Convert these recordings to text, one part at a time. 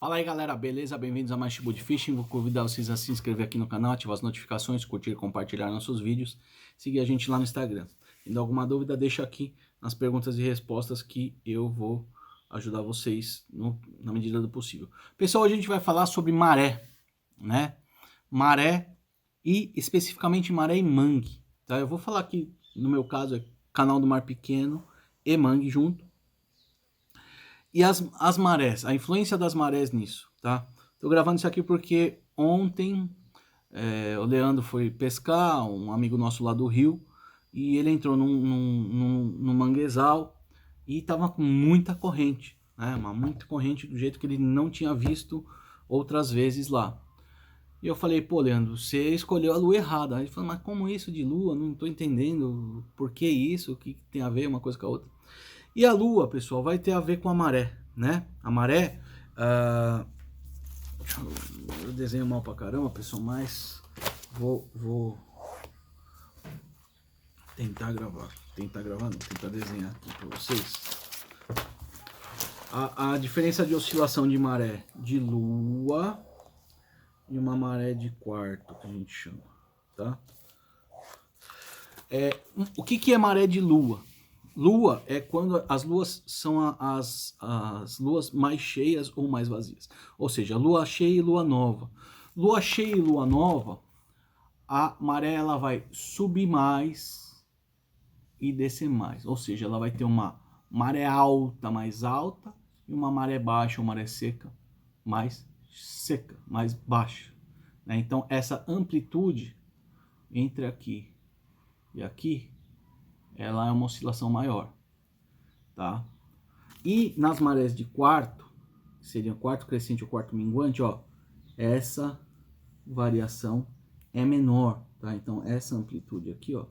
Fala aí galera, beleza? Bem-vindos a mais Chibu de Fishing. Vou convidar vocês a se inscrever aqui no canal, ativar as notificações, curtir e compartilhar nossos vídeos, seguir a gente lá no Instagram. Tendo alguma dúvida, deixa aqui nas perguntas e respostas que eu vou ajudar vocês na medida do possível. Pessoal, hoje a gente vai falar sobre maré, né? Maré e especificamente maré e mangue, tá? Eu vou falar aqui, no meu caso, é canal do Mar Pequeno e mangue junto. E as marés, a influência das marés nisso, tá? Tô gravando isso aqui porque ontem o Leandro foi pescar, um amigo nosso lá do Rio, e ele entrou num manguezal e tava com muita corrente, né? Muita corrente do jeito que ele não tinha visto outras vezes lá. E eu falei, pô, Leandro, você escolheu a lua errada. Aí ele falou, mas como isso de lua? Não tô entendendo por que isso, o que tem a ver uma coisa com a outra. E a lua, pessoal, vai ter a ver com a maré, né? A maré, eu desenho mal pra caramba, pessoal, mas vou tentar gravar. Tentar gravar não, tentar desenhar aqui pra vocês. A diferença de oscilação de maré de lua e uma maré de quarto, que a gente chama, tá? O que é maré de lua? Lua é quando as luas são as luas mais cheias ou mais vazias. Ou seja, lua cheia e lua nova. Lua cheia e lua nova, a maré ela vai subir mais e descer mais. Ou seja, ela vai ter uma maré alta mais alta e uma maré baixa ou maré seca, mais baixa. Né? Então, essa amplitude entre aqui e aqui, ela é uma oscilação maior, tá? E nas marés de quarto, que seriam quarto crescente ou quarto minguante, ó, essa variação é menor, tá? Então essa amplitude aqui, ó,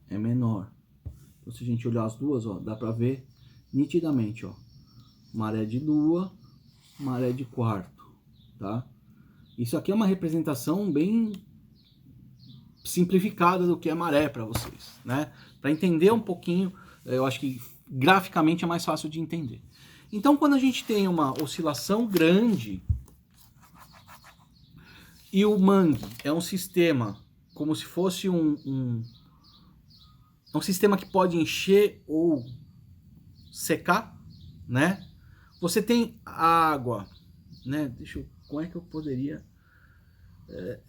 é menor. Então se a gente olhar as duas, ó, dá pra ver nitidamente, ó, maré de lua, maré de quarto, tá? Isso aqui é uma representação bem simplificada do que é maré para vocês, né? Para entender um pouquinho, eu acho que graficamente é mais fácil de entender. Então, quando a gente tem uma oscilação grande e o mangue é um sistema como se fosse um sistema que pode encher ou secar, né? Você tem água, né? Como é que eu poderia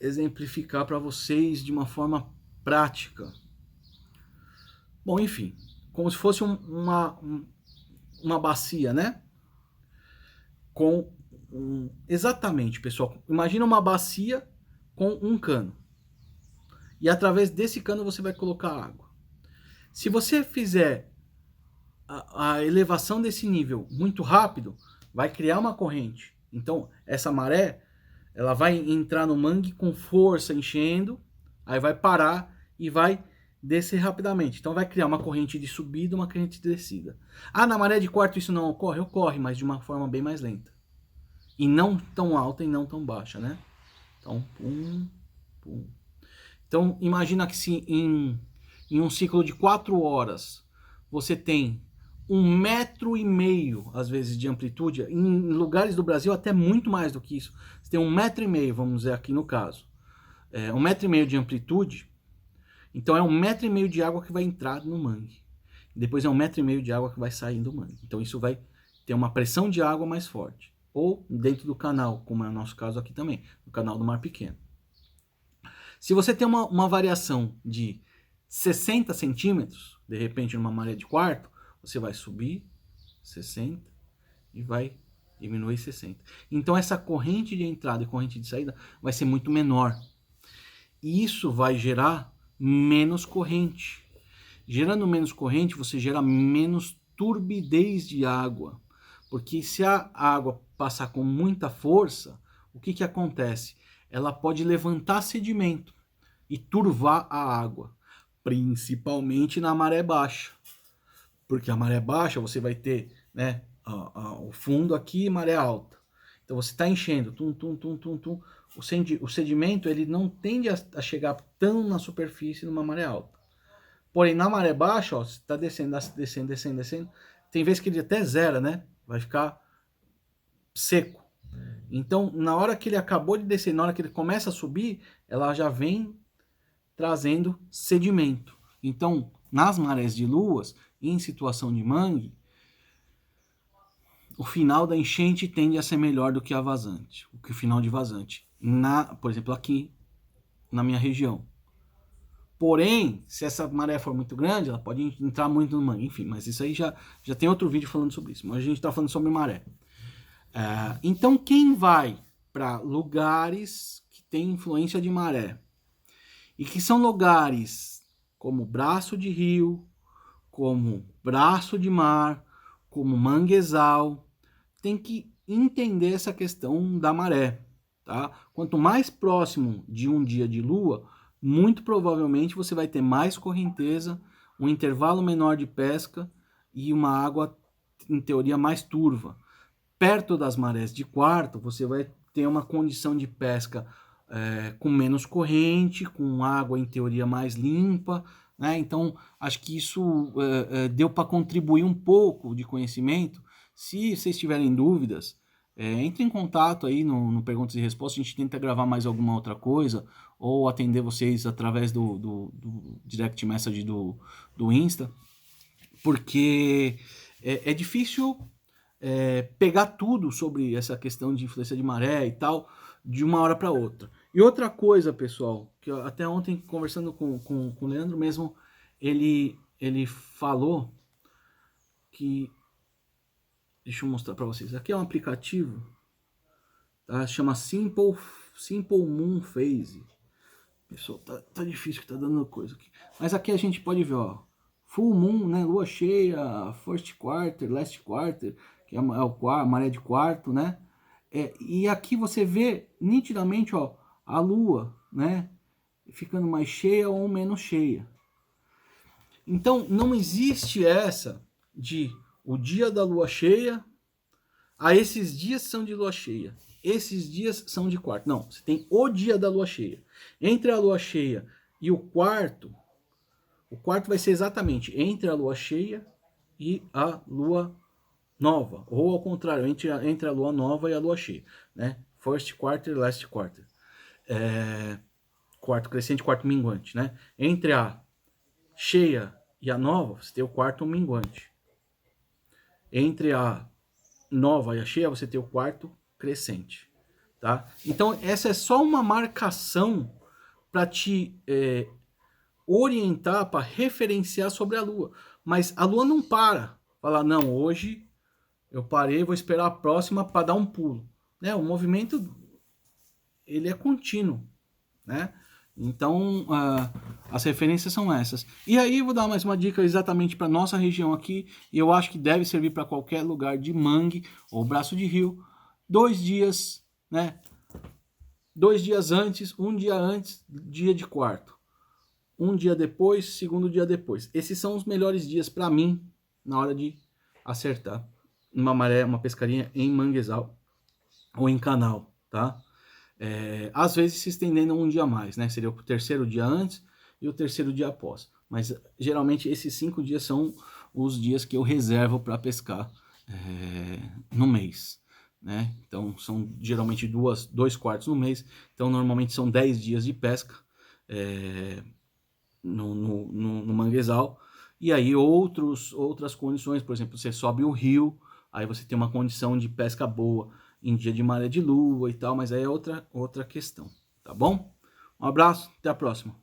exemplificar para vocês de uma forma prática? Bom, enfim, como se fosse uma bacia, né? Exatamente, pessoal. Imagina uma bacia com um cano. E através desse cano você vai colocar água. Se você fizer a elevação desse nível muito rápido, vai criar uma corrente. Então, essa maré, ela vai entrar no mangue com força, enchendo, aí vai parar e vai descer rapidamente. Então vai criar uma corrente de subida e uma corrente de descida. Ah, na maré de quarto isso não ocorre? Ocorre, mas de uma forma bem mais lenta. E não tão alta e não tão baixa, né? Então, pum, pum. Então, imagina que se em um ciclo de 4 horas você tem 1,5 m, às vezes, de amplitude, em lugares do Brasil até muito mais do que isso. Você tem 1,5 m, vamos dizer aqui no caso. 1,5 m de amplitude, então é 1,5 m de água que vai entrar no mangue. Depois é 1,5 m de água que vai sair do mangue. Então isso vai ter uma pressão de água mais forte. Ou dentro do canal, como é o nosso caso aqui também, no canal do Mar Pequeno. Se você tem uma variação de 60 centímetros, de repente numa maré de quarto, você vai subir 60 e vai diminuir 60. Então essa corrente de entrada e corrente de saída vai ser muito menor. E isso vai gerar menos corrente. Gerando menos corrente, você gera menos turbidez de água. Porque se a água passar com muita força, o que acontece? Ela pode levantar sedimento e turvar a água, principalmente na maré baixa. Porque a maré baixa você vai ter, né, o fundo aqui e maré alta. Então você está enchendo, tum, tum, tum, tum, tum. O sedimento ele não tende a chegar tão na superfície numa maré alta. Porém, na maré baixa, ó, você está descendo, descendo, descendo, descendo. Tem vezes que ele até zera, né? Vai ficar seco. Então, na hora que ele acabou de descer, na hora que ele começa a subir, ela já vem trazendo sedimento. Então, nas marés de luas, em situação de mangue, o final da enchente tende a ser melhor do que a vazante, o que o final de vazante. Por exemplo, aqui na minha região. Porém, se essa maré for muito grande, ela pode entrar muito no mangue. Enfim, mas isso aí já tem outro vídeo falando sobre isso. Mas a gente está falando sobre maré. Então, quem vai para lugares que têm influência de maré e que são lugares como braço de rio, como braço de mar, como manguezal, tem que entender essa questão da maré, tá? Quanto mais próximo de um dia de lua, muito provavelmente você vai ter mais correnteza, um intervalo menor de pesca e uma água, em teoria, mais turva. Perto das marés de quarto, você vai ter uma condição de pesca com menos corrente, com água, em teoria, mais limpa, né? Então, acho que isso deu para contribuir um pouco de conhecimento. Se vocês tiverem dúvidas, entre em contato aí no Perguntas e Respostas, a gente tenta gravar mais alguma outra coisa, ou atender vocês através do direct message do Insta, porque é difícil pegar tudo sobre essa questão de influência de maré e tal, de uma hora para outra. E outra coisa, pessoal, que até ontem, conversando com o Leandro mesmo, ele falou que... Deixa eu mostrar para vocês. Aqui é um aplicativo, tá? Chama Simple Moon Phase. Pessoal, tá difícil que tá dando coisa aqui. Mas aqui a gente pode ver, ó. Full Moon, né? Lua cheia, First Quarter, Last Quarter, que é a maré de quarto, né? E aqui você vê nitidamente, ó, a Lua, né? Ficando mais cheia ou menos cheia. Então, não existe essa de o dia da lua cheia, esses dias são de lua cheia, esses dias são de quarto. Não, você tem o dia da lua cheia. Entre a lua cheia e o quarto vai ser exatamente entre a lua cheia e a lua nova, ou ao contrário, entre a lua nova e a lua cheia, né? First quarter, last quarter. Quarto crescente, quarto minguante, né? Entre a cheia e a nova, você tem o quarto minguante. Entre a nova e a cheia, você tem o quarto crescente, tá? Então, essa é só uma marcação para te orientar, para referenciar sobre a Lua. Mas a Lua não para. Fala, não, hoje eu parei, vou esperar a próxima para dar um pulo. Né? O movimento, ele é contínuo, né? Então, as referências são essas. E aí, vou dar mais uma dica exatamente para nossa região aqui, e eu acho que deve servir para qualquer lugar de mangue ou braço de rio. 2 dias, né? 2 dias antes, 1 dia antes, dia de quarto. 1 dia depois, segundo dia depois. Esses são os melhores dias para mim, na hora de acertar uma maré, uma pescaria em manguezal ou em canal, tá? Às vezes se estendendo 1 dia a mais, né? Seria o terceiro dia antes e o terceiro dia após. Mas geralmente esses 5 dias são os dias que eu reservo para pescar no mês, né? Então são geralmente 2 quartos no mês. Então normalmente são 10 dias de pesca no manguezal. E aí outras condições, por exemplo, você sobe o rio, aí você tem uma condição de pesca boa em dia de maré de lua e tal, mas aí é outra questão, tá bom? Um abraço, até a próxima.